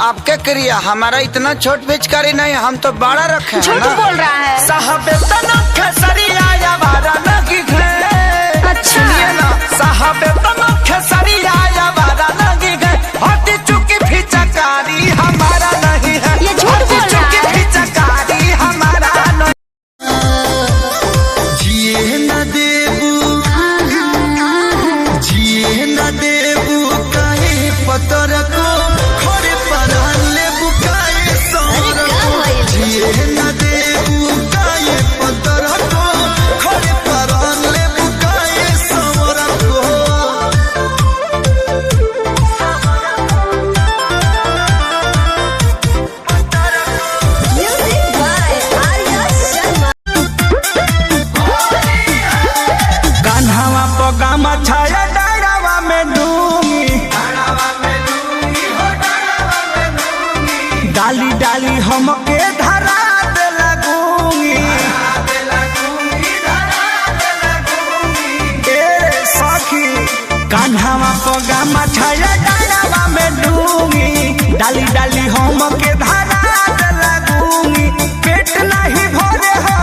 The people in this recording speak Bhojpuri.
आपके क्रिया हमारा इतना छोट पिचकारी नहीं, हम तो बड़ा रखे हैं। झूठ बोल रहा है। साहब खेसरिया या बारा लगी गए। अच्छा। सुनिए ना, साहब खेसरिया या बारा लगी गए। होती चुकी पिचकारी हमारा नहीं है। ये झूठ बोल रहा है। पिचकारी हमारा नहीं। जिए न देबू, जिए न देबू काहे पतर को खोरे परान लेबू काहे सोर को। जिए न देबू काहे पतर को खोरे परान लेबू काहे सोर को। कान्हावा पगामा छाया डारावा में डूंगी, डाली डाली हमके धरा दे लगूंगी। ए सखी कान्हावा पगामा छाया डारावा में डूंगी, डाली डाली हमके धरा दे लगूंगी। पेट नहीं भरे हो